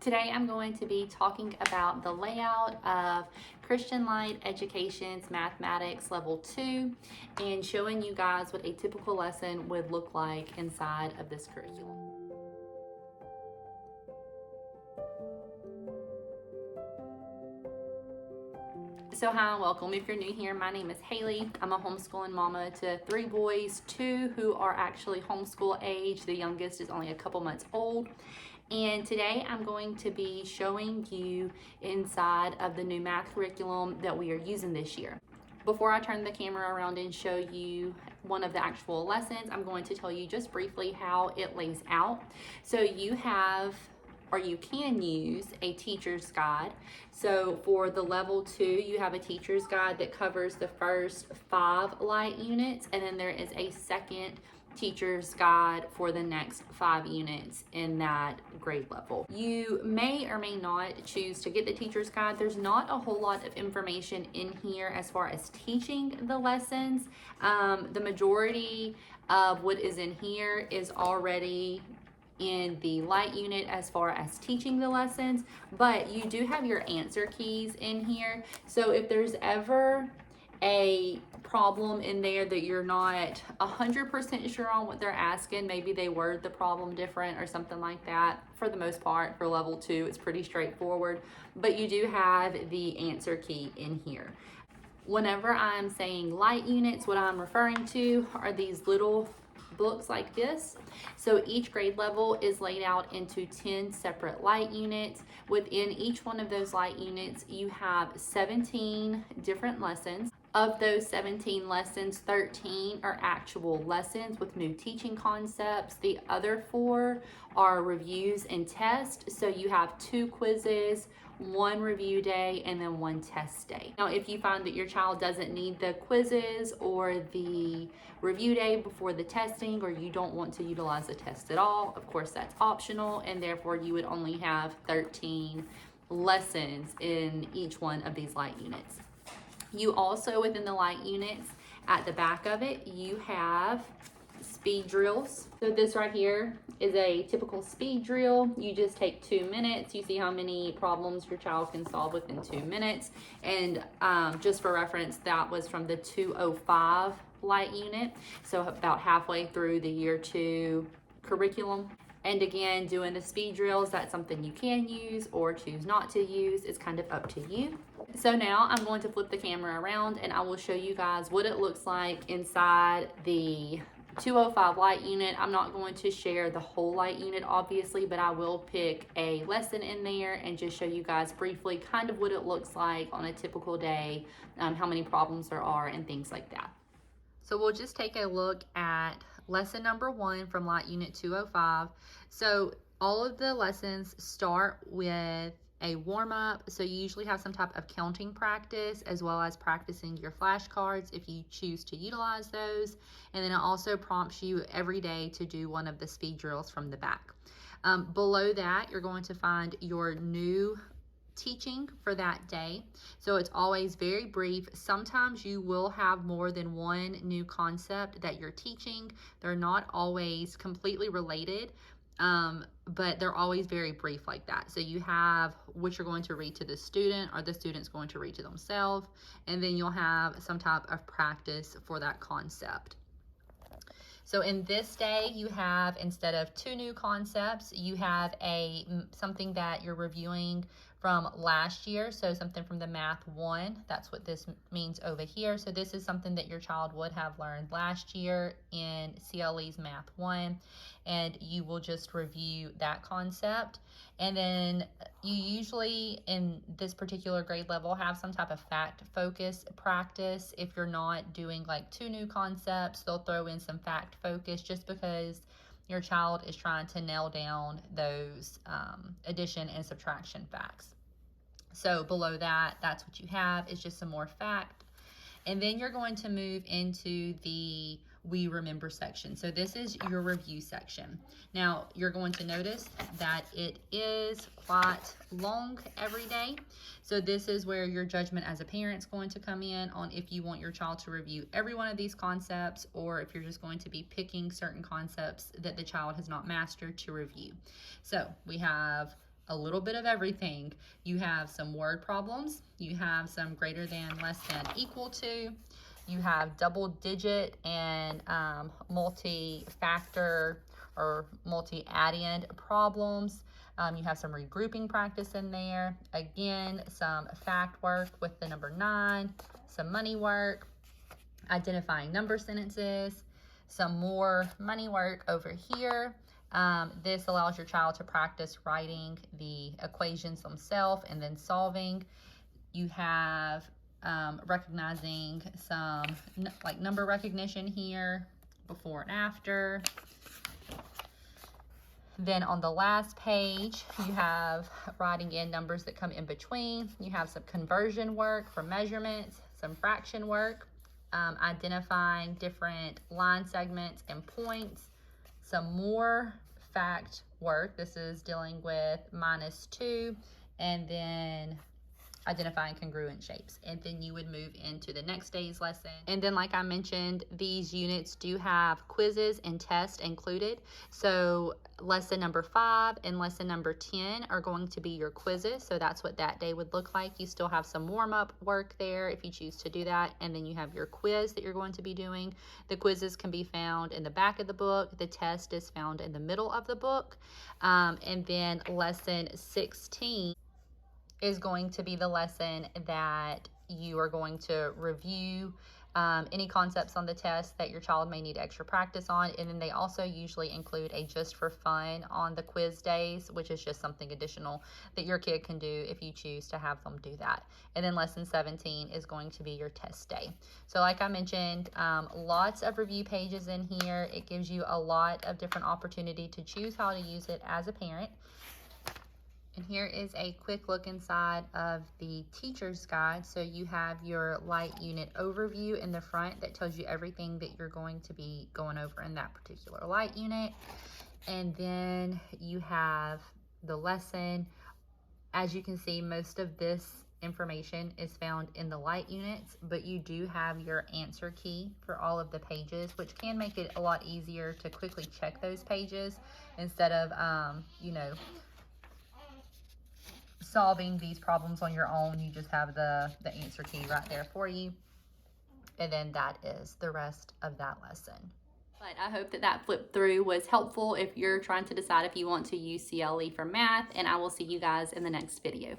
Today I'm going to be talking about the layout of Christian Light Education's Mathematics Level 2 and showing you guys what a typical lesson would look like inside of this curriculum. So hi, welcome. If you're new here, my name is Haley. I'm a homeschooling mama to 3 boys, 2 who are actually homeschool age. The youngest is only a couple months old. And today I'm going to be showing you inside of the new math curriculum that we are using this year. Before I turn the camera around and show you one of the actual lessons, I'm going to tell you just briefly how it lays out. So you have, or you can use, a teacher's guide. So for the level 2, you have a teacher's guide that covers the first 5 light units, and then there is a second teacher's guide for the next 5 units in that grade level. You may or may not choose to get the teacher's guide. There's not a whole lot of information in here as far as teaching the lessons. The majority of what is in here is already in the light unit as far as teaching the lessons, but you do have your answer keys in here. So if there's ever a problem in there that you're not 100% sure on what they're asking, maybe they word the problem different or something like that, for the most part for level 2 it's pretty straightforward, but you do have the answer key in here. Whenever I'm saying light units, what I'm referring to are these little books like this. So each grade level is laid out into 10 separate light units. Within each one of those light units, you have 17 different lessons. Of those 17 lessons, 13 are actual lessons with new teaching concepts. The other 4 are reviews and tests. So you have 2 quizzes, 1 review day, and then 1 test day. Now, if you find that your child doesn't need the quizzes or the review day before the testing, or you don't want to utilize the test at all, of course that's optional, and therefore you would only have 13 lessons in each one of these light units. You also, within the light units, at the back of it, you have speed drills. So this right here is a typical speed drill. You just take 2 minutes. You see how many problems your child can solve within 2 minutes. And just for reference, that was from the 205 light unit. So about halfway through the year 2 curriculum. And again, doing the speed drills, that's something you can use or choose not to use. It's kind of up to you. So now I'm going to flip the camera around and I will show you guys what it looks like inside the 205 light unit. I'm not going to share the whole light unit, obviously, but I will pick a lesson in there and just show you guys briefly kind of what it looks like on a typical day, how many problems there are and things like that. So we'll just take a look at lesson number 1 from light unit 205. So all of the lessons start with a warm-up. So you usually have some type of counting practice as well as practicing your flashcards if you choose to utilize those. And then it also prompts you every day to do one of the speed drills from the back. Below that, you're going to find your new teaching for that day. So it's always very brief. Sometimes you will have more than one new concept that you're teaching. They're not always completely related, but they're always very brief like that. So you have what you're going to read to the student, or the student's going to read to themselves, and then you'll have some type of practice for that concept. So in this day, you have, instead of 2 new concepts, you have something that you're reviewing from last year. So something from the Math 1, that's what this means over here. So this is something that your child would have learned last year in CLE's Math 1, and you will just review that concept. And then you usually, in this particular grade level, have some type of fact focus practice. If you're not doing like 2 new concepts, they'll throw in some fact focus just because your child is trying to nail down those addition and subtraction facts. So below that, that's what you have, is just some more fact. And then you're going to move into the We Remember section. So this is your review section. Now, you're going to notice that it is quite long every day. So this is where your judgment as a parent is going to come in on if you want your child to review every one of these concepts, or if you're just going to be picking certain concepts that the child has not mastered to review. So we have a little bit of everything. You have some word problems, you have some greater than, less than, equal to, you have double digit and multi-factor or multi-addend problems. You have some regrouping practice in there. Again, some fact work with the number 9, some money work, identifying number sentences, some more money work over here. This allows your child to practice writing the equations themselves and then solving. You have recognizing some like number recognition here, before and after. Then on the last page, you have writing in numbers that come in between. You have some conversion work for measurements, some fraction work, identifying different line segments and points, some more fact work. This is dealing with -2, and then identifying congruent shapes. And then you would move into the next day's lesson. And then, like I mentioned, these units do have quizzes and tests included. So lesson number 5 and lesson number 10 are going to be your quizzes. So that's what that day would look like. You still have some warm-up work there if you choose to do that. And then you have your quiz that you're going to be doing. The quizzes can be found in the back of the book. The test is found in the middle of the book. And then lesson 16 is going to be the lesson that you are going to review any concepts on the test that your child may need extra practice on. And then they also usually include a just for fun on the quiz days, which is just something additional that your kid can do if you choose to have them do that. And then lesson 17 is going to be your test day. So like I mentioned, lots of review pages in here. It gives you a lot of different opportunity to choose how to use it as a parent. And here is a quick look inside of the teacher's guide. So you have your light unit overview in the front that tells you everything that you're going to be going over in that particular light unit. And then you have the lesson. As you can see, most of this information is found in the light units, but you do have your answer key for all of the pages, which can make it a lot easier to quickly check those pages instead of, solving these problems on your own. You just have the answer key right there for you. And then that is the rest of that lesson. But I hope that that flip through was helpful if you're trying to decide if you want to use CLE for math, and I will see you guys in the next video.